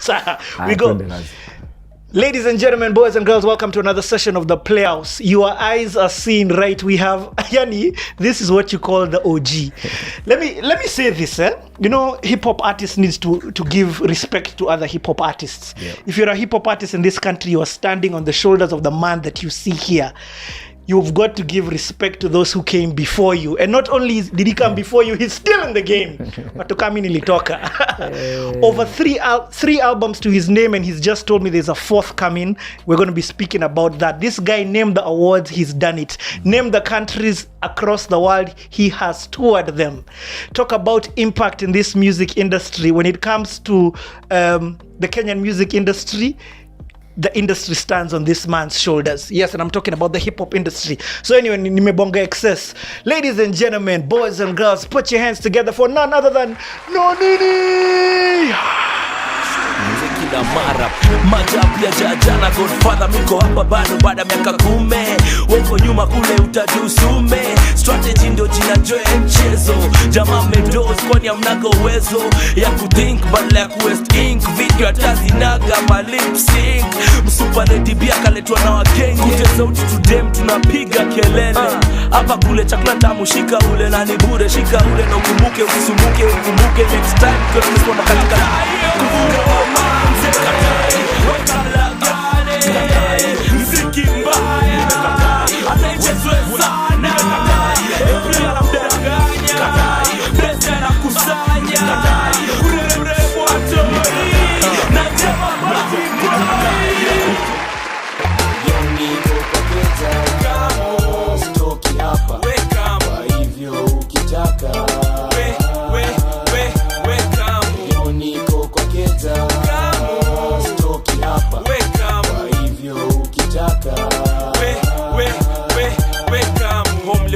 So we go. Ladies and gentlemen, boys and girls, welcome to another session of the Playhouse. Your eyes are seeing right. We have Yani. This is what you call the OG. Let me say this. You know, hip hop artists needs to give respect to other hip hop artists. Yeah. If you're a hip hop artist in this country, you are standing on the shoulders of the man that you see here. You've got to give respect to those who came before you. And not only did he come before you, he's still in the game. But to come in ilitoka. Over three albums to his name, and he's just told me there's a fourth coming. We're going to be speaking about that. This guy named the awards, he's done it. Name the countries across the world, he has toured them. Talk about impact in this music industry. When it comes to the Kenyan music industry, the industry stands on this man's shoulders. Yes, and I'm talking about the hip-hop industry. So anyway, nimebonga excess. Ladies and gentlemen, boys and girls, put your hands together for none other than Nonini! Kila mara majabu ya jajana Godfather miko hapa bado baada miaka 10 wako nyuma kule utajusume strategy ndio jina joe mchezo jamaa medos kwani hamnaga uwezo ya kuthink badala ya kuwest ink video atazinaga ma lip sync msupa lady bia kaletwa na wakenge kute sauti tudem tunapiga kelele hapa kule chakula tamu shika ule na ni bure shika ule na ukumbuke usisumbuke ukumbuke next time kwa kusoma katika kuvuka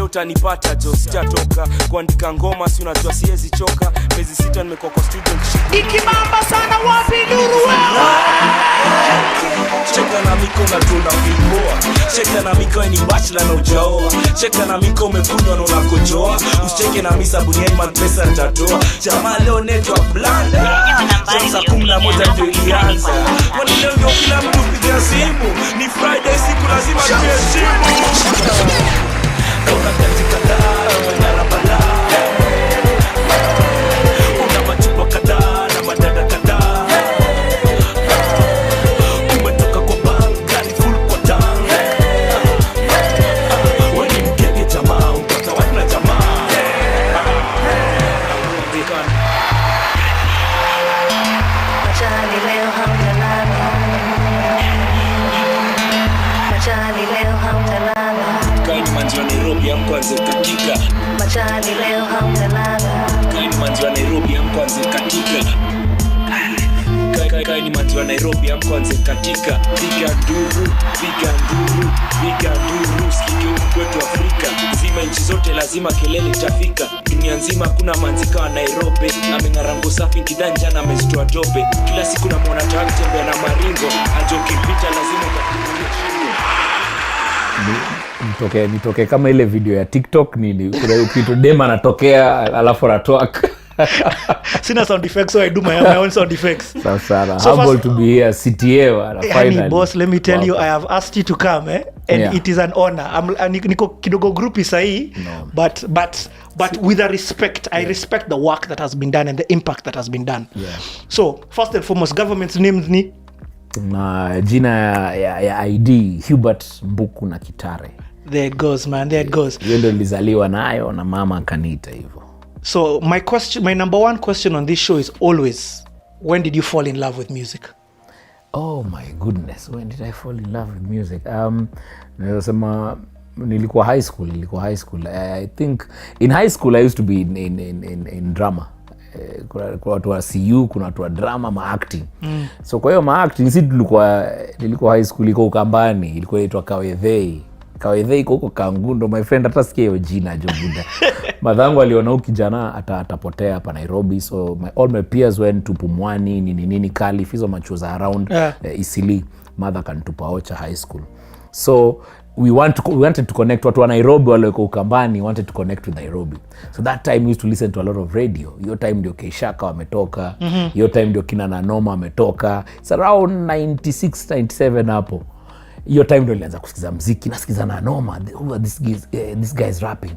utanipata jo sijatoka kuandika ngoma si unajua siwezi choka miezi 6 nimekuwa kwa student ikibamba sana wapi nuru wewe cheka na miko na tunavipoa cheka na miko ni bachelor na ujaoa cheka na miko umekunywa na unakojoa usicheke na misa buniani MPESA nitatoa jamaa leo netwa blanda sasa 11 ndio ilianza kwani leo ndio kila mtu piga simu ni Friday siku lazima tuheshimu Kona katika dara, wanara bala Una machupa kadhaa na madada kadhaa Umetoka kwa banka ni full kwa tanga Wani mkege jamaa, upata wana jamaa Machani leo hamtalala Machani leo hamtalala Kaini manzi wa Nairobi hamkwanze katika Machani leo hamtalala Kaini manzi wa Nairobi hamkwanze katika Kaini manzi wa Nairobi hamkwanze katika Piga nduru, piga nduru, piga nduru Sikike kwetu Afrika Zima nchi zote lazima kelele itafika Dunia nzima kuna manzika wa Nairobi Amengarango safi nkidanja na mezitoa dobe Kila siku na mwona tawaki tembea na maringo Ajoki pita lazima utakulia Nitoke kama ile video ya TikTok nini kuna kitu dema anatokea alafu anatoka Sina sound effects, so I do my own sound effects. Sasa humble to be here CTA finally. Boss, let me tell you, I have asked you to come and it is an honor. Niko kidogo group sahi, but with a respect. I respect the work that has been done and the impact that has been done. Yeah. So, first and foremost, government's name ni na jina ya ID Hubert Mbuku Nakitare. There it goes, man. There it goes. Yeye ndo nilizaliwa nayo na mama akaniita hivyo. So my number one question on this show is always, when did you fall in love with music? Oh my goodness, when did I fall in love with music? Nasema nilikuwa high school. I think in high school I used to be in drama. Kuna watu wa CU, kuna watu wa drama, ma-acting. So kwa hiyo ma-acting, nilikuwa high school, iko Ukambani, ilikuwa inaitwa Kawethei huko Kangundo. My friend hata sikia hiyo jina Jobuda. Madhangu aliona huyu kijana atapotea hapa Nairobi. So all my peers went to Pumwani, nini Kali, hizo machuo za around Isili. Mother kanitupa Ocha High School. So we wanted to connect watu wa Nairobi wale wako Ukambani, wanted to connect with Nairobi. So that time we used to listen to a lot of radio. Hiyo time ndio Keishaka wametoka, hiyo time ndio kina Nanoma wametoka. It's around 96 97 hapo. Hiyo time ndio nilianza kusikiza muziki, nasikiza Nanoma, this guy is rapping.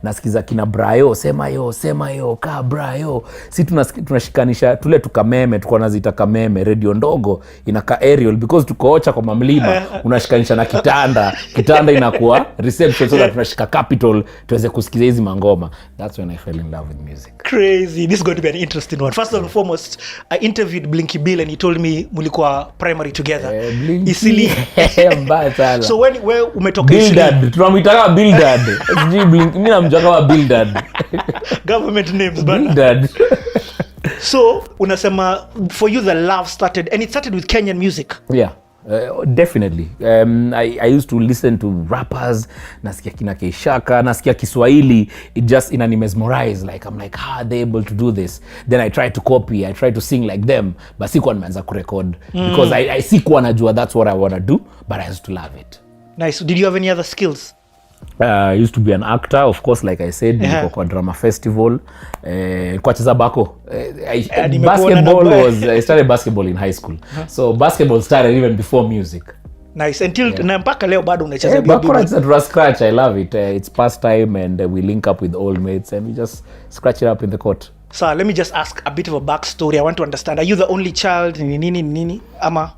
Nasikiza kina Brayo, sema yo ka Brayo. Si tunashikanisha tule tukameme, tuko nazita kameme, radio ndogo inaka aerial because tukoocha kwa mamlima, unashikanisha na kitanda inakuwa reception, so that tunashika capital tuweze kusikiza hizi mangoma. That's when I fell in love with music. Crazy. This is going to be an interesting one. First and foremost, I interviewed Blinky Bill and he told me mulikuwa primary together. Isili. Mbaya sana. So where umetoka Isili? Bildad, tunamwitaka Bildad. SG Blinky, mimi namjua kama Bildad. Government names bana. Bildad. So unasema for you the love started, and it started with Kenyan music. Yeah. Definitely. I used to listen to rappers, nasikia kina Keishaka, nasikia Kiswahili, it just mesmerize, like I'm like, how are they able to do this? Then I try to copy, I try to sing like them, but sikuwa nimeanza kurecord because I sikuwa najua that's what I want to do, but I used to love it. Nice. Did you have any other skills? I used to be an actor, of course, like I said, niko kwa drama festival, kwa cheza bako. I started basketball in high school. So basketball started even before music. Nice. Until na mpaka leo bado unacheza bako. Bako scratch, I love it. It's pastime and we link up with old mates and we just scratch it up in the court. So let me just ask a bit of a backstory. I want to understand. Are you the only child? Nini? Ama?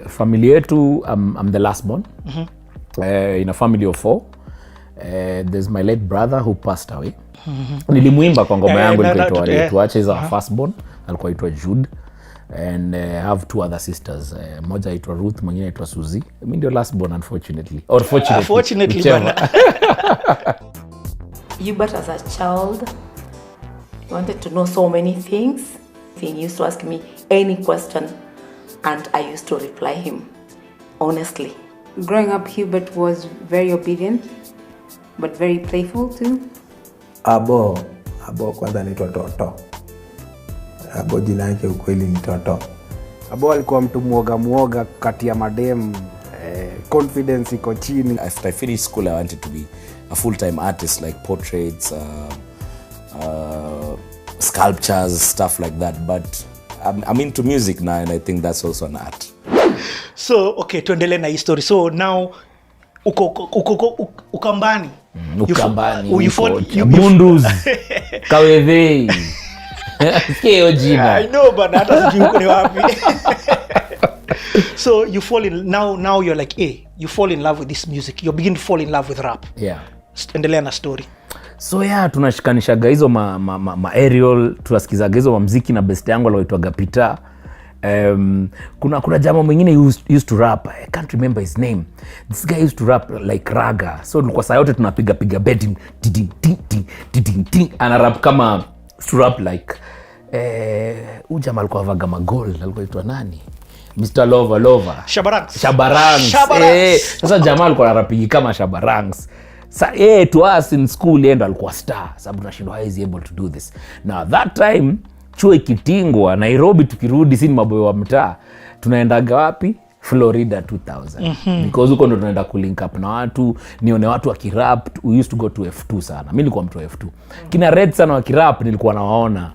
Family yetu, I'm the last born. In a family of 4. There's my late brother who passed away. Nilimuimba kwa ngoma yangu nilikuwa tuache is our firstborn, alikuwa aitwa Jude, and I have 2 other sisters. Moja aitwa Ruth, mwingine aitwa Suzy. Mimi ndio last born, unfortunately. Or fortunately. Hubert, as a child, wanted to know so many things. He used to ask me any question and I used to reply him honestly. Growing up, Hubert was very obedient, but very playful too. Abo kwanza anaitwa Toto. Abo jina yake ukweli ni Toto. Abo alikuwa mtu muoga kati ya madem, confidence iko chini. After I finished school, I wanted to be a full-time artist, like portraits, sculptures, stuff like that. But I'm into music now, and I think that's also an art. So, okay, tuendelee na history. So now Ukambani. Munduz. Kawevei. Keo jina. I know, but hata sijui uko ni wapi. So you fall in now you're like, you fall in love with this music. You begin to fall in love with rap. Yeah. Endelea na story. So yeah, tunashikanishaga hizo ma aerial, tunasikizaga hizo muziki na best yangu aloitwa Gapita. Kuna jamaa mwingine used to rap. I can't remember his name. This guy used to rap like raga. So tulikuwa saa yote tunapiga beating, ana rap kama to rap like jamaa alikuwa vaga magol, alikuwa aitwa nani? Mr. Lover. Shabarangs. Sasa jamaa alikuwa anarapigi kama Shabarangs. To us in school endo alikuwa star. Sababu tunashindwa how is he able to do this. Now that time chuo ikitingwa Nairobi, tukirudi sini maboyo wa mtaa, tunaendaga wapi? Florida 2000. Because huko ndo tunaenda kulink up na watu, nione watu wakirap. We used to go to F2 sana. Mimi nilikuwa mtu wa F2. Kina Red sana wakirap nilikuwa nawaona.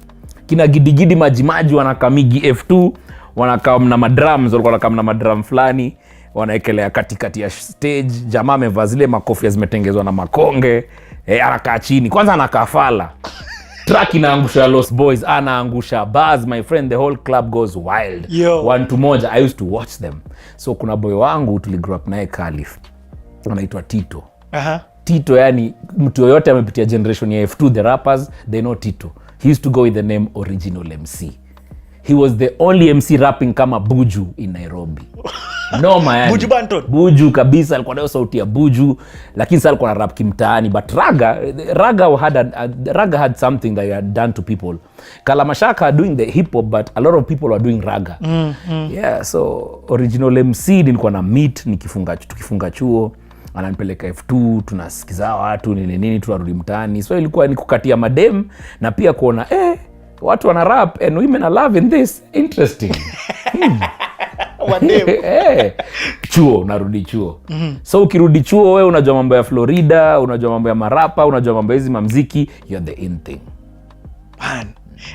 Kina Gidigidi Majimaji wanakamigi F2, wanakaa na madrums, walikuwa wanakaa na madrum fulani, wanaekelea katikati ya stage. Jamaa amevaa zile makofia zimetengezwa na makonge, anakaa chini. Kwanza anakaa fala. Track inaangusha Lost Boys, anaangusha Buzz, my friend, the whole club goes wild. One to moja, I used to watch them. So kuna boy wangu tuligrow up naye Calif, anaitwa Tito. Tito, yani mtu yoyote amepitia generation ya F2, the rappers, they know Tito. He used to go with the name Original MC. He was the only MC rapping kama Buju in Nairobi. No man. Buju Banton. Buju kabisa, alikuwa nayo sauti ya Buju, lakini sasa alikuwa na rap kimtaani. But Raga had something that he had done to people. Kalamashaka are doing the hip hop, but a lot of people are doing Raga. Yeah, so Original MC nilikuwa na meet tukifunga chuo, ananipeleka F2, tunasikiza watu nini tunarudi mtaani. So ilikuwa ni kukatia madem na pia kuona watu wana rap and women are loving this. Interesting. unarudi chuo. So ukirudi chuo wewe unajua mambo ya Florida, unajua mambo ya marapa, unajua mambo hizi mamziki, you're the in thing. Man.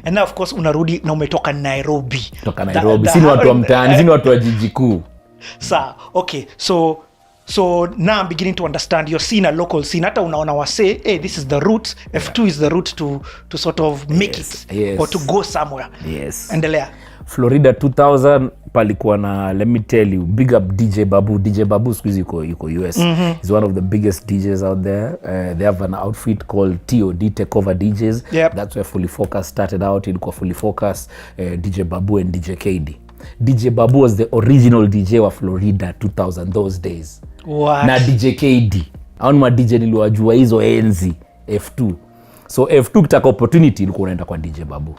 And now of course unarudi na umetoka Nairobi. Sini watu wa mtaani, sini watu wa jiji kuu. Okay. So now I'm beginning to understand your scene, a local scene. Hata unaona wase, hey, this is the route. F2 is the route to sort of make it or to go somewhere. Yes. Endelea. Florida 2000 palikuwa na, let me tell you, big up DJ Babu. DJ Babu squeeze yuko US. He's one of the biggest DJs out there. They have an outfit called TOD, Takeover DJs. Yep. That's where Fully Focus started out. Ilikuwa Fully Focus, DJ Babu and DJ KD. DJ Babu was the original DJ wa Florida 2000 those days. What? Na DJ KD. Hao ni DJ niliwajua hizo enzi F2. So F2 kitaka opportunity ilikuwa unaenda kwa DJ Babu.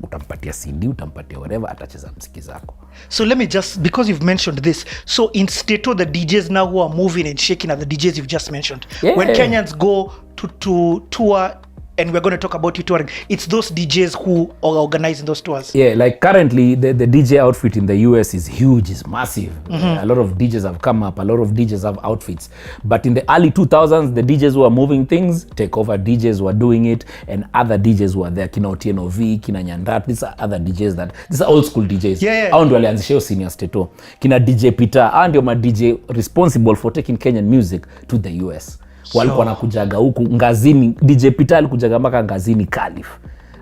Utampatia CD, utampatia whatever, atacheza muziki zako. So let me just, because you've mentioned this, so in Stato, the DJs now who are moving and shaking are the DJs you've just mentioned. Yeah. When Kenyans go to tour, and we're going to talk about you touring, it's those DJs who are organizing those tours. Yeah, like currently the DJ outfit in the US is huge, is massive. A lot of DJs have come up, a lot of DJs have outfits. But in the early 2000s, the DJs who are moving things, Takeover DJs were doing it, and other DJs were there, kina Otieno V, kina Nyandat, these are other DJs these are old school DJs. Yeah. Hao ndio walianzisha senior Stato. Kina DJ Peter, hao ndio ma DJ responsible for taking Kenyan music to the US. Walikuwa nakujaga huku Ngazini, DJ Peter alikujaga mpaka Ngazini Calif.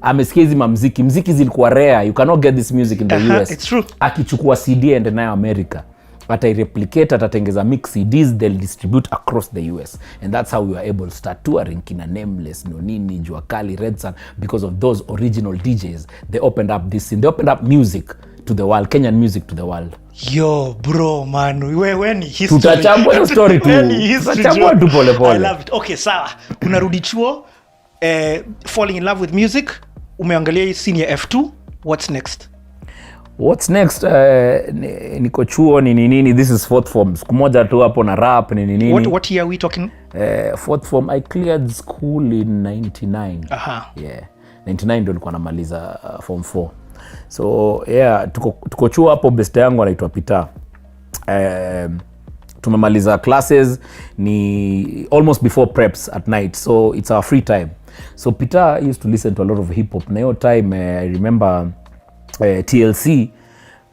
Amesikia hizi mziki zilikuwa rare, you cannot get this music in the US. It's true. Akichukua CD and nayo America, atai-replicate, atatengeza mix CDs, they'll distribute across the US. And that's how we were able to start touring kina Nameless, Nonini, Jua Kali, Red Sun, because of those original DJs. They opened up this scene, they opened up music to the world, Kenyan music to the world. Yo bro man, wewe ni history. Tutachambua hiyo story tu. Tutachambua tu pole pole. I love it. Okay, sawa. Unarudi chuo, falling in love with music, umeangalia hii scene ya F2, what's next? Niko chuo nini, this is fourth form. Siku moja tu hapo na rap nini. What year are we talking? Fourth form, I cleared school in 99. Yeah. 99 ndio nilikuwa namaliza form 4. So yeah, tuko chuo hapo, best yangu anaitwa Peter. Tumemaliza classes ni almost before preps at night, so it's our free time. So Peter used to listen to a lot of hip hop. Na hiyo time I remember TLC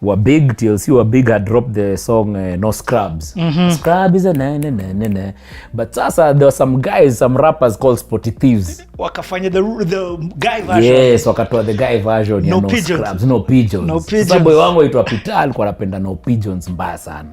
were big, had dropped the song No Scrubs. Scrub is a na. But sasa there were some rappers called Spotty Thieves. Wakafanya the guy version. Yes, wakatoa the guy version ya No Scrubs, No Pigeons. Sasa boy wangu aitwa Peter alikuwa anapenda No Pigeons mbaya sana.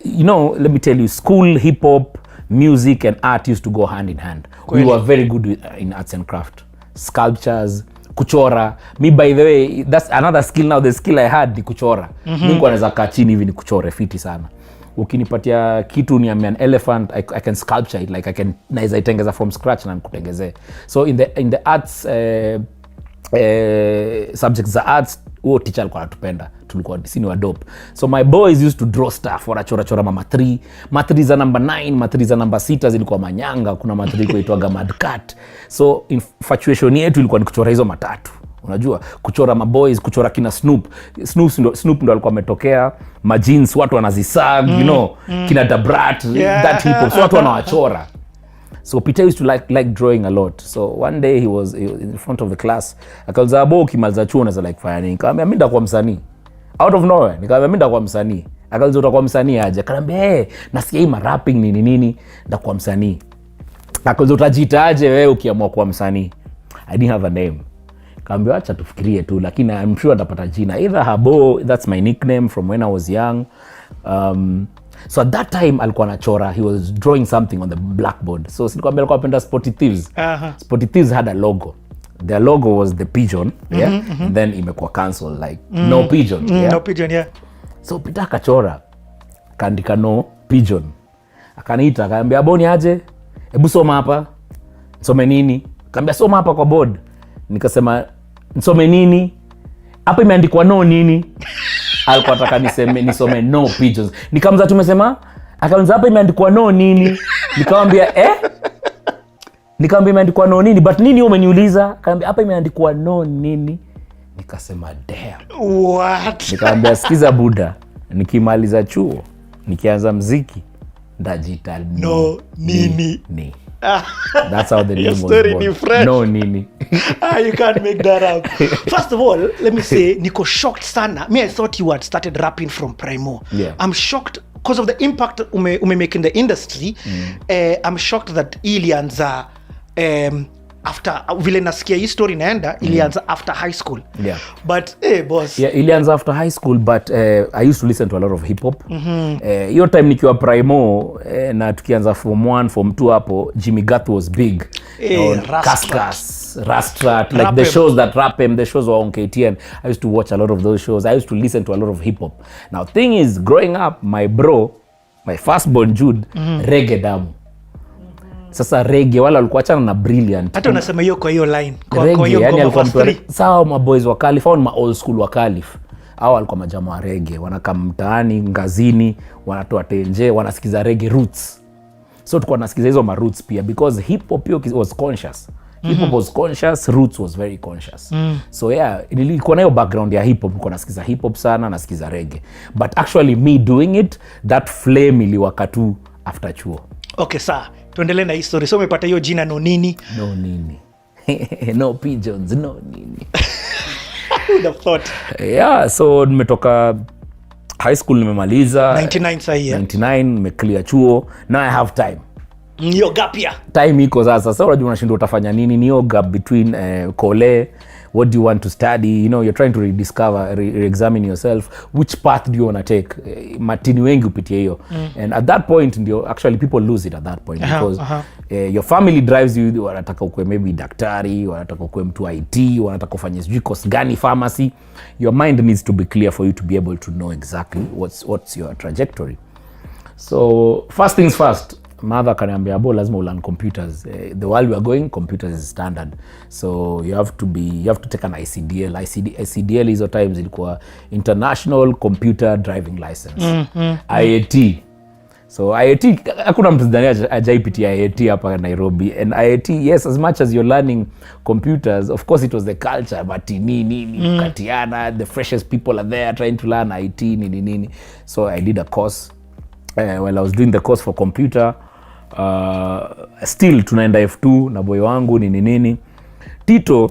You know, let me tell you, school, hip hop, music and art used to go hand in hand. We were very good in arts and craft. Sculptures, kuchora. Me, by the way, that's another skill now. The skill I had ni kuchora. Mimi naweza kaa chini hivi ni kuchore fiti sana. Ukinipatia kitu ni an elephant, I can sculpture it, like I can naweza itengeza from scratch na nikutengezee. So in the arts subjects za arts, huo teacher alikuwa anatupenda, tulikuwa sini wa dope. So my boys used to draw stuff, wanachora ma 3 za number 9, ma 3 za number 6 zilikuwa manyanga, kuna ma 3 kuitwaga mad cat. So infatuation yetu ilikuwa ni kuchora hizo matatu. Unajua, kuchora ma boys, kuchora kina Snoop ndo alikuwa ametokea, ma jeans watu wanazisag, you know, kina Dabrat, that hip hop, so watu wanawachora. So Peter used to like drawing a lot. So one day he was in front of the class. Akauliza abo ukimaliza chuo unaweza like fanya nini? Nikamwambia mimi ndakuwa msanii. Out of nowhere nikamwambia mimi ndakuwa msanii. Akauliza utakuwa msanii aje? Akaniambia nasikia hii rapping nini ndakuwa msanii. Akauliza utajiita aje wewe ukiamua kuwa msanii? I didn't have a name. Nikamwambia acha tufikirie tu, lakini I'm sure atapata jina. Either Habo, that's my nickname from when I was young. So at that time alikuwa anachora, he was drawing something on the blackboard. So sinikwambia alikuwa anapenda Spotty Thieves. Spotty Thieves had a logo. Their logo was the pigeon, yeah. And then imekuwa cancelled like no pigeon, yeah. No pigeon, yeah. So Peter akachora, kaandika no pigeon. Akaniita, akaniambia aboni aje? Hebu soma hapa. Nisome nini? Akaniambia soma hapa kwa board. Nikasema nisome nini? Hapa imeandikwa no nini? Alikuwa anataka nisome no pigeons. Nikamza tumesema, akaanza hapa imeandikwa no nini? Nikamwambia nikamwambia imeandikwa no nini, but nini umeniuliza? Akamwambia hapa imeandikwa no nini? Nikasema damn. What? Nikamwambia sikiza buda, nikimaliza chuo nikianza mziki ndajita Nonini. Ni. That's how the name Your was story born. ni fresh. Nonini. You can't make that up. First of all, let me say, niko shocked sana. Me, I thought you had started rapping from Primo. Yeah. I'm shocked because of the impact ume make in the industry. I'm shocked that ilianza after vile nasikia hii story naenda ilianza after high school. Yeah. But boss. Yeah, ilianza after high school, but I used to listen to a lot of hip hop. Hiyo time nikiwa Primo na tukianza form 1 form 2 hapo, Jimmy Gath was big. Kaskas, Rastrat, like the shows that rap him, the shows were on KTN. I used to watch a lot of those shows. I used to listen to a lot of hip hop. Now thing is, growing up, my firstborn Jude, reggae damu. Sasa reggae wala walikuwa achana na brilliant. Hata unasema hiyo kwa hiyo line. Kwa hiyo yani alikuwa mtu sawa, maboys wa Calif au ma old school wa Calif. Hao walikuwa majamaa wa reggae, wanakaa mtaani, ngazini, wanatoa tenje, wanasikiza reggae roots. So tulikuwa tunasikiza hizo ma roots pia because hip hop was conscious. Hip hop was conscious, roots was very conscious. So yeah, nilikuwa na hiyo background ya hip hop, nilikuwa nasikiza hip hop sana, nasikiza reggae. But actually me doing it, that flame iliwaka tu after chuo. Okay, sawa. Tuendelee na history. So umepata hiyo jina Nonini. Nonini. No pigeons, Nonini. Who would have thought? Yeah, so nimetoka high school nimemaliza 99 sahi. 99 nimeclear chuo. Now I have time. Hiyo gap ya. Time iko sasa unajua unashindwa utafanya nini, ni hiyo gap between kole, what do you want to study, you know, you're trying to rediscover, re-examine yourself, which path do you want to take. Matini wengi upitia hiyo. And at that point ndio actually people lose it at that point because your family drives you, wanataka ukue maybe daktari, wanataka ukue mtu IT, wanataka ufanye sijui course gani, pharmacy. Your mind needs to be clear for you to be able to know exactly what's your trajectory. So first things first, mother kaniambia lazima ulearn computers. The world we are going, computers is standard. So you have to take an ICDL. ICDL hizo times ilikuwa International Computer Driving License. IAT. So IAT, hakuna mtu ndani ajaipitia IAT hapa Nairobi. And IAT, yes, as much as you're learning computers, of course it was the culture, but nini katiana, the freshest people are there trying to learn IT, nini. So I did a course. While I was doing the course for computer, still tunaenda F2 na boy wangu nini. Tito,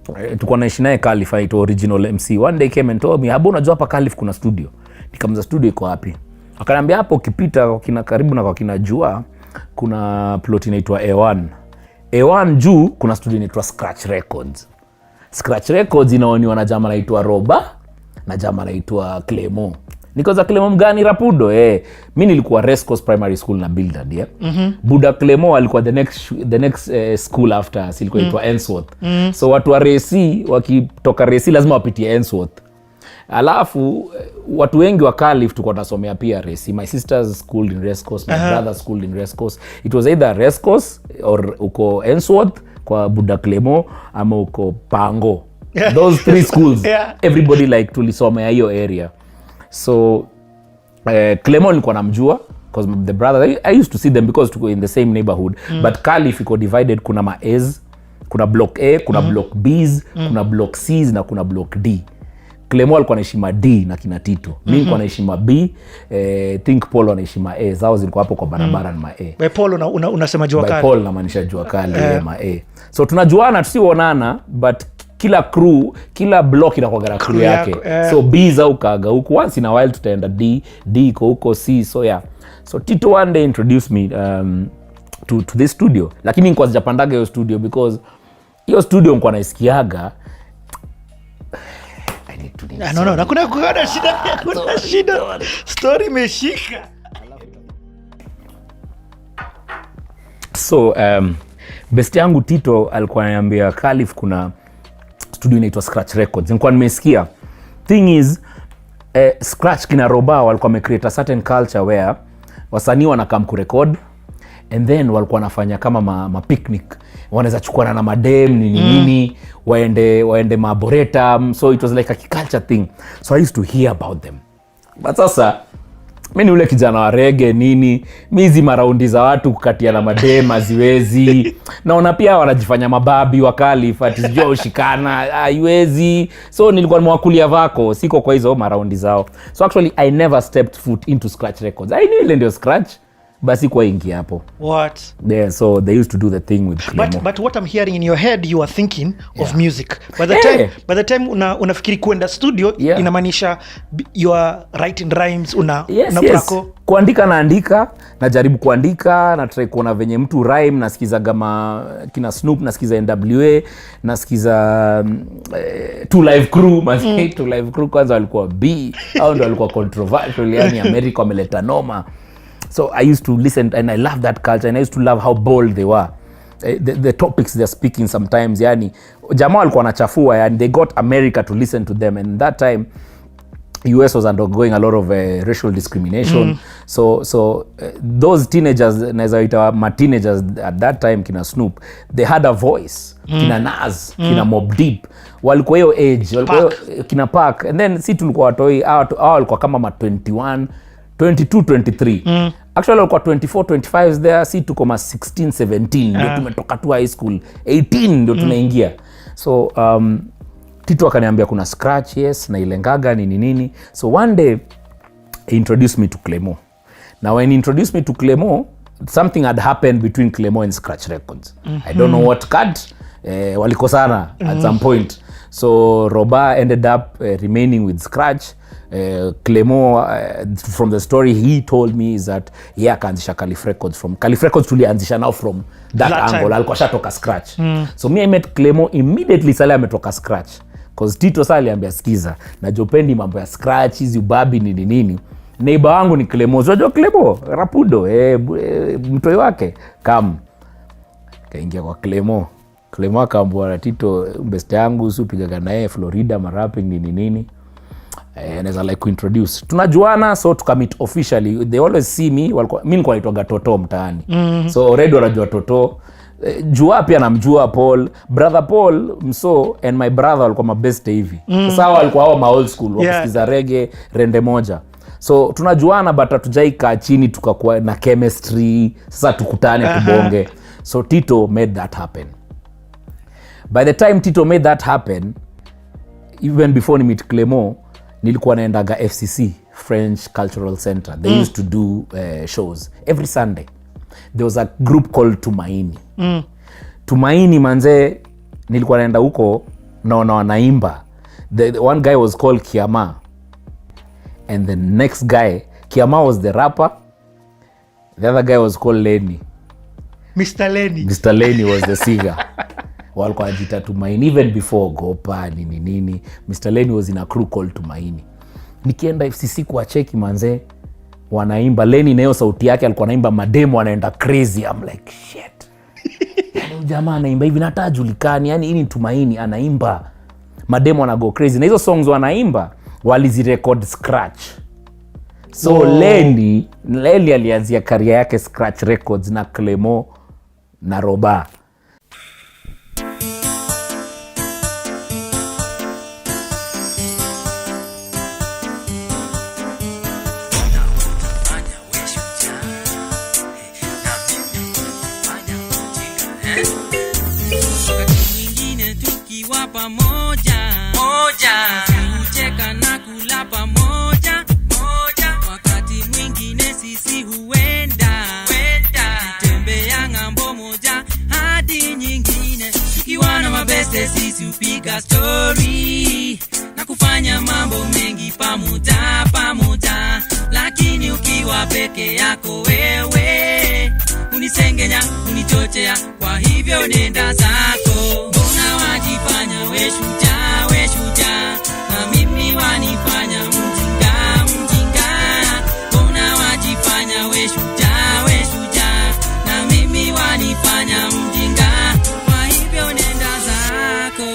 tulikuwa naishi naye Calif, ito original MC. One day came and told me, "Habu, unajua hapa Calif kuna studio." Nikamza studio iko wapi? Akaniambia hapo ukipita kwa kina karibu na kwa kina Jua, kuna plot inaitwa A1. A1 juu kuna studio inaitwa Scratch Records. Scratch Records inaoniwa na jamaa anaitwa Roba na jamaa anaitwa Clemo. Nikoza Clemo mgani Rapudo? Mimi nilikuwa Rescos Primary School na Bildad, yeah. Buda Clemo alikuwa the next school after, silikuwa inaitwa Ensworth. So watu wa Resi wakitoka Resi lazima wapitie Ensworth. Alafu watu wengi wa Calif tulikuwa tunasomea pia Resi. My sisters schooled in Rescos, my brother schooled in Rescos. It was either Rescos or uko Ensworth kwa Buda Clemo ama uko Pango. Those three schools. Everybody like tulisomea hiyo area. So Clement nilikuwa namjua because the brother, I used to see them because tuko in the same neighborhood. But Calif iko divided, kuna ma-A's, kuna block A, kuna block B's, kuna block C's na kuna block D. Clement alikuwa anaishi ma D na kina Tito. Mimi nilikuwa naishi ma B, think Paul anaishi ma A. Zao zilikuwa hapo kwa barabara na ma A. By Paul unasema jua kali. By Paul namaanisha jua kali ma A. So tunajuana tusionana, but kila crew, kila block inakuwa na crew yake. So B za ukaga huko, once in a while tutaenda D iko huko C. So yeah. So Tito one day introduced me to this studio. Lakini nilikuwa sijapandaga hiyo studio because hiyo studio nilikuwa naisikiaga. No, kuna shida. Story imeshika. So best yangu Tito alikuwa ananiambia Calif kuna studio inaitwa Scratch Records. Nilikuwa nimesikia. Thing is, Scratch kina Roba walikuwa wamecreate a certain culture where wasanii wanakam kurecord and then walikuwa wanafanya kama ma picnic. Wanaweza chukua na madem nini waende maboretum. So it was like a culture thing. So I used to hear about them. But sasa Mimi ule kijana wa reggae nini, mizi maraundi za watu kukatia na madema ziwezi. Naona pia wanajifanya mababi wakali fati sijua ushikana haiwezi. So nilikuwa nimewakulia vako, siko kwa hizo maraundi zao. So actually I never stepped foot into scratch records. I knew ile ndio scratch. Basi kwa ingi hapo. What? Yeah, so they used to do the thing with Clemo. But what I'm hearing in your head, you are thinking of music. By the time unafikiri kuenda studio, inamaanisha you are writing rhymes, una prako. Kuandika naandika, najaribu kuandika, na try kuona venye mtu rhyme, nasikiza kama kina Snoop, nasikiza NWA, nasikiza Two Live Crew, Two Live Crew kwanza walikuwa B, au ndio walikuwa controversial, yani America wameleta noma. So I used to listen and I love that culture and I used to love how bold they were. The topics they're speaking sometimes, yani jamaa walikuwa wanachafua, yani they got America to listen to them, and that time US was undergoing a lot of racial discrimination. So those teenagers, naweza ita teenagers at that time, kina Snoop, they had a voice. Kina Nas, kina Mobb Deep, walikuwa hiyo age, walikuwa kina Park, and then si tulikuwa watoi walikuwa kama 21 22 23. Actually walikuwa 24 25 there, si tuko 16 17 ndio tumetoka tu high school, 18 ndio tunaingia. So Tito akaniambia kuna scratch, yes, na ilengaga nini. So one day he introduced me to Clemo. Now when he introduced me to Clemo, something had happened between Clemo and Scratch Records. I don't know what cut, walikosana at some point. So Roba ended up remaining with Scratch. Clemo, from the story he told me, is that akaanzisha Calif Records. From Calif Records tulianzisha now from that angle, alikuwa shatoka Scratch. So me I met Clemo immediately sale ametoka Scratch, cause Tito sale aliambia sikiza, na jopendi mambo ya Scratch hizi ubabi nini. Neighbor wangu ni Clemo, unajua Clemo Rapudo, mtoi wake kam kaingia kwa Clemo akaambia Tito, beste yangu usipigaga naye Florida marapping nini. Naweza like kuintroduce, tunajuana, so tukamit officially. They always see me, mimi nilikuwa naitwa Toto mtaani. So already wanajua Toto. Jua pia namjua Paul, brother Paul Mso and my brother walikuwa mabeste hivi. Sasa walikuwa hao ma old school, wakisikiza reggae rende moja. So tunajuana, but hatujaika chini tukakuwa na chemistry. Sasa tukutane tubonge. So Tito made that happen. By the time Tito made that happen, even before ni meet Clemo, nilikuwa naendaga FCC, French Cultural Center. They used to do shows every Sunday. There was a group called Tumaini. Tumaini manze, nilikuwa naenda huko naona wanaimba. The one guy was called Kiama, and the next guy, Kiama was the rapper. The other guy was called Lenny. Mr. Lenny was the singer. Walikuwa jita Tumaini even before Gopa nini. Mr. Lenny was in a crew called Tumaini. Nikienda FCC kwa cheki manze, wanaimba Lenny nayo sauti yake alikuwa anaimba mademo, anaenda crazy. I'm like shit. Yani jamaa anaimba hivi natajulikani, yani ini Tumaini anaimba mademo, anago crazy. Na hizo songs wanaimba walizirecord Scratch. So Lenny alianzia career yake Scratch Records na Clemo na Roba. Kucheka na kula pamoja, wakati mwingine sisi huenda tembea ng'ambo moja hadi nyingine, tukiwa na mabeste sisi upiga story na kufanya mambo mengi pamoja, lakini ukiwa peke yako wewe unisengenya, unichochea, kwa hivyo nenda zako. Mbona wajifanya we shujaa, na mimi wanifanya mjinga. Mbona wajifanya we shujaa, na mimi wanifanya mjinga, kwa hivyo nenda zako.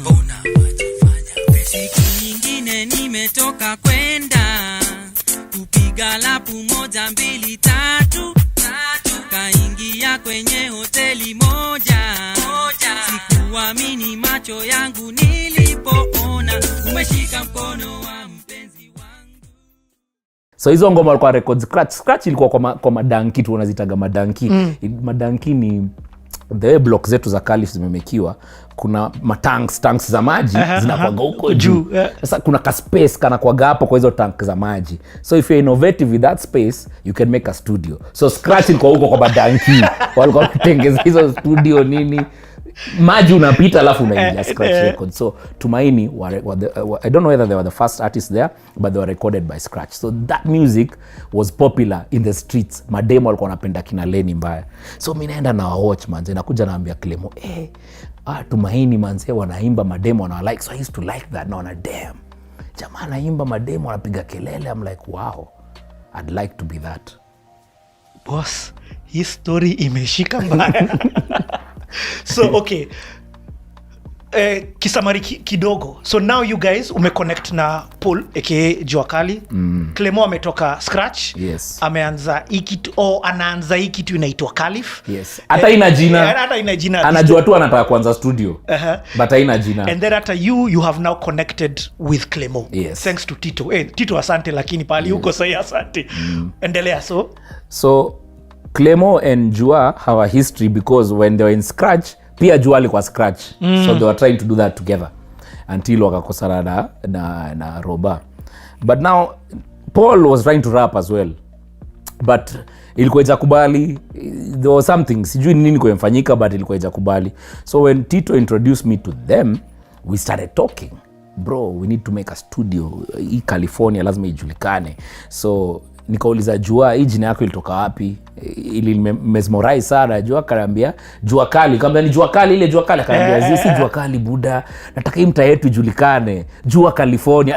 Mbona wajifanya we, siku nyingine nimetoka kwenda kupiga lapu 1 2 3, kaingia kwenye hoteli moja. Sikuamini macho yangu nilipoona umeshika mkono wa mpenzi wangu. So hizo ngoma walikuwa record scratch ilikuwa kwa madanki tu wanazitaga madanki. Madanki ni the block zetu za Calif zimemekiwa, kuna tanks za maji zinakuaga huko juu. Sasa kuna ka space kana kuaga hapo kwa hizo tank za maji. So if you're innovative with that space, you can make a studio. So scratch ilikuwa huko kwa madanki. Walikuwa wakitengeza hizo studio nini. Maji unapita alafu unaingia scratch record. So Tumaini I don't know whether they were the first artists there, but they were recorded by Scratch. So that music was popular in the streets. Mademo walikuwa wanapenda kina Leni mbaya. So mimi naenda na watch manze, nakuja naambia Clemo, Tumaini manze wanaimba mademo wana like. So I used to like that. Naona damn, jamaa anaimba mademo wanapiga kelele. I'm like, wow, I'd like to be that. Boss, hii story imeshika mbaya. So okay, kisamari kidogo. So now you guys umeconnect na Paul aka Jua Kali. Clemo ametoka Scratch. Yes. Ameanza anaanza hii kitu inaitwa Calif. Yes. Hata ina jina. Anajua tu anataka kuanza studio. But haina jina. And then after you have now connected with Clemo. Yes. Thanks to Tito. Tito asante, lakini pali huko sasa asante. Endelea. So Clemo and Jua have a history because when they were in Scratch, pia Jua alikuwa Scratch. So they were trying to do that together until wakakosana na Roba. But now Paul was trying to rap as well. But ilikuwa ijakubali. There was something, sijui nini kwa mfanyika, but ilikuwa ijakubali. So when Tito introduced me to them, we started talking. Bro, we need to make a studio. Hii California lazima ijulikane. So nikauliza Jua, hii jina yako ilitoka wapi? Ili mesmorize sana. Jua akaniambia Jua Kali. Kama ni Jua Kali ile Jua Kali, akaniambia si Jua Kali buda, nataka hii mtaa yetu ijulikane, Jua California.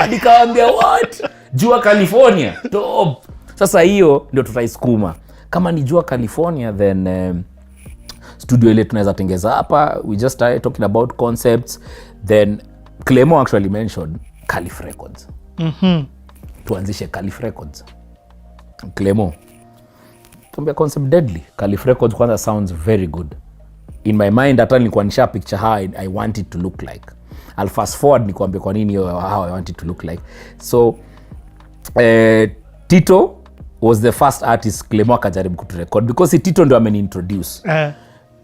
Nikamwambia what? Jua California. Top. Sasa hiyo ndio tutaisukuma. Kama ni Jua California, then studio ile tunaweza tengeza hapa. We just started talking about concepts. Then Clemo actually mentioned Calif Records. Tuanzishe Calif Records. Clemo tuambia concept deadly. Calif Records kwanza sounds very good. In my mind hata nilikuwa nisha picture how I want it to look like. I'll fast forward nikwambia kwa nini how I want it to look like. So Tito was the first artist Clemo akajaribu kuturecord because Tito ndio ameniintroduce.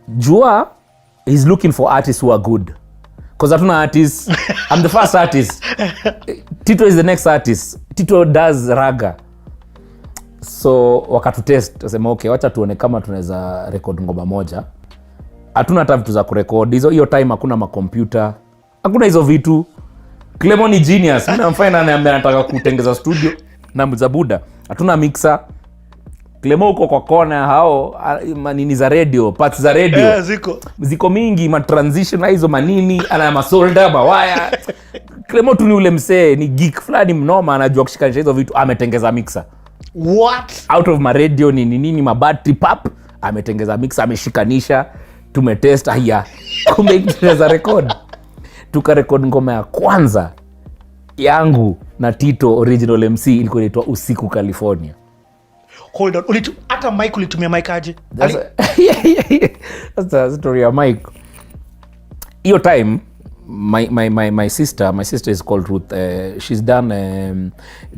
Jua is looking for artists who are good. Because hatuna artist. I'm the first artist. Tito is the next artist. Tito does raga. So wakatutest, tusema okay, wacha tuone kama tunaweza record ngoma moja. Hatuna hata vitu za kurecord. Hiyo time hakuna makompyuta. Hakuna hizo vitu. Clemo ni genius. Mimi namfanya anataka kutengeza studio na mzabuda. Hatuna mixer. Clemo uko kwa kona hao manini za radio, parts za radio. Ziko mingi, ma transition na hizo manini, ana masolda, mawaya. Clemo tu ni ule msee, ni geek fulani mnoma, anajua kushikanisha hizo vitu, ametengeza mixer. What? Out of my radio nini ma battery pap, ametengeza mixer, ameshikanisha, tumetest haya. Kumbe tunaweza record. Tukarecord ngoma ya kwanza yangu na Tito original MC ilikuwa inaitwa Usiku California. Hold on. Hata mic ulitumia mic aje? That's the story ya mic. Hiyo time my sister is called Ruth. She's done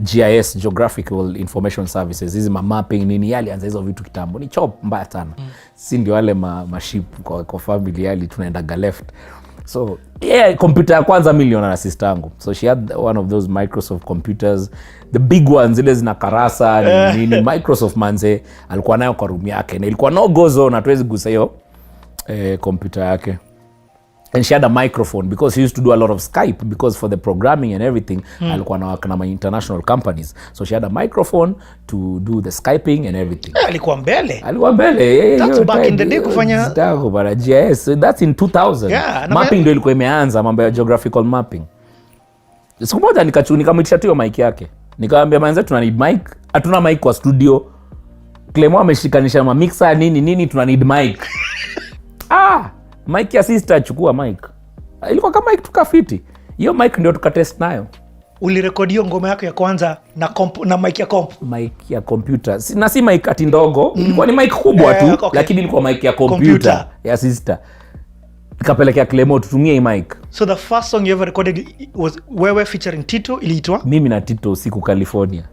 GIS, Geographical Information Services. Hizi mapping nini, yali anza hizo vitu kitambo. Ni chop mbaya sana. Si ndio wale maship kwa family yali tunaendaga left. So computer ya kwanza miliona na sister yangu. So she had one of those Microsoft computers, the big ones, zile zina karasa nini. Microsoft manze alikuwa nayo kwa room yake na ilikuwa no go zone, hatuwezi gusa hiyo computer yake. And she had a microphone because she used to do a lot of Skype because for the programming and everything alikuwa na work na international companies. So she had a microphone to do the Skyping and everything. Alikuwa mbele. That's back in the day kufanya bara GIS. So that's in 2000. Mapping ndio ilikuwa imeanza, mambo ya geographical mapping. Siku moja nikamwitisha tu mic yake. Nikamwambia manze tuna need mic. Hatuna mic kwa studio. Clemo ameshikanisha ma mixer nini tuna need mic. Mic ya sister chukua mic. Ilikuwa kama mic tukafiti. Hiyo mic ndio tukatest nayo. Ulirekodi hiyo ngoma yako ya kwanza na mic ya comp? Mic ya computer. Na si mic ati ndogo. Ilikuwa ni mic kubwa tu, okay. Lakini ilikuwa mic ya computer ya sister. Nikapelekea Clemo tutumie hii mic. So the first song you ever recorded was wewe featuring Tito, iliitwa? Mimi na Tito Usiku California.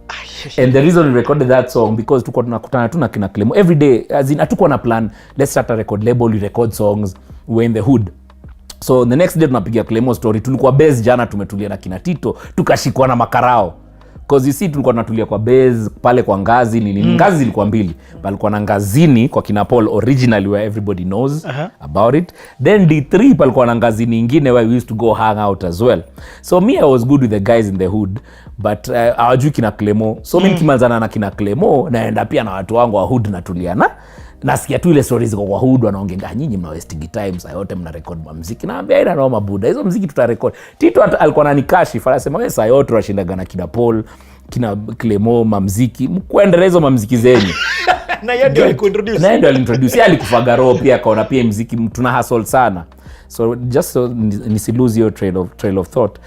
And the reason we recorded that song because tuko tunakutana tu na kina Clemo every day, as in hatukuwa na plan, let's start a record label, we record songs, we're in the hood. So the next day tunapigia Clemo story, tulikuwa base jana tumetulia na kina Tito, tukashikwa na makarao. Because you see tulikuwa tunatulia kwa base pale kwa ngazi nini, ngazi zilikuwa mbili, palikuwa na ngazini kwa kina Paul originally where everybody knows about it, then D3 palikuwa na ngazini nyingine where we used to go hang out as well. So me I was good with the guys in the hood, but hawajui kina Clemo. So mimi nikimanzana na kina Clemo naenda pia na watu wangu wa hood natuliana. Nasikia tu ile stories kwa hood wanaongea nyinyi mna wasting time, saa yote mna record muziki. Naambia ina noma buda, hizo muziki tuta-record. Tito alikuwa ananikashi, anasema wewe saa yote unashindaga na kina Paul, kina Clemo muziki, mkuendelea hizo muziki zenyu. Na yeye ndio alikuintroduce. Na yeye ndio alintroduce, yeye alikufaga roho pia akaona pia muziki tuna hustle sana. So just so nisi lose your trail of thought.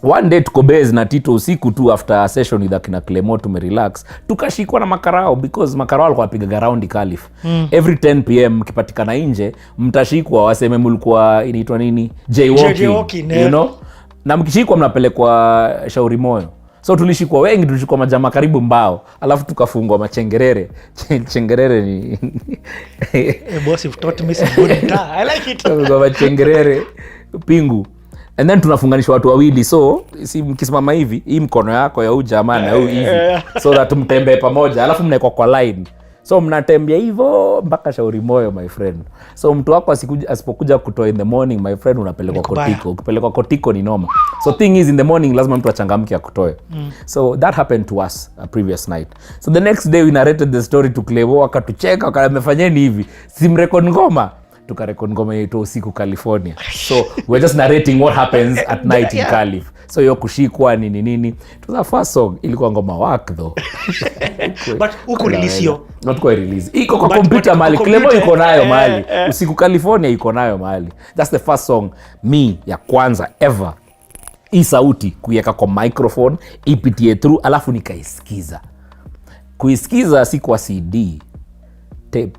One day tuko base na Tito usiku tu after a session with akina Clemo tumerelax, tukashikwa na makarao because makarao walikuwa wapiga round Calif. Every 10 pm kipatikana nje mtashikwa, waseme mlikuwa inaitwa nini, jaywalking, you know, na mkishikwa mnapelekwa Shauri Moyo. So tulishikwa wengi, tulishikwa majama karibu Mbao, alafu tukafungwa machengerere. Chengerere ni boss, you've taught me some good time. I like it. Kwa machengerere Pingu. And then tunafunganishwa watu wawili, so si mkisimama hivi, hii mkono yako ya huyu jamaa na huyu hivi, so that mtembee pamoja, alafu mnaekwa kwa line, so mnatembea hivyo mpaka Shauri Moyo my friend. So mtu wako asipokuja kutoa in the morning my friend, unapelekwa Kotiko. Ukipelekwa Kotiko ni noma. So thing is in the morning lazima mtu achangamke akutoe. So that happened to us a previous night. So the next day we narrated the story to Clemo, akatucheka wakamefanyeni hivi, simrecord ngoma, tukarekod ngoma yetu usiku California. So we're just narrating what happens at night in Calif. So yo kushikwa nini. It was a first song, ilikuwa ngoma work though. But uko release yo. Not quite release. Iko kwa computer mahali, Clemo iko nayo mahali. Usiku California iko nayo mahali. That's the first song me ya kwanza ever. Hii sauti kuiweka kwa microphone, ipitie through, alafu nikaisikiza. Kuisikiza si kwa CD. Tape.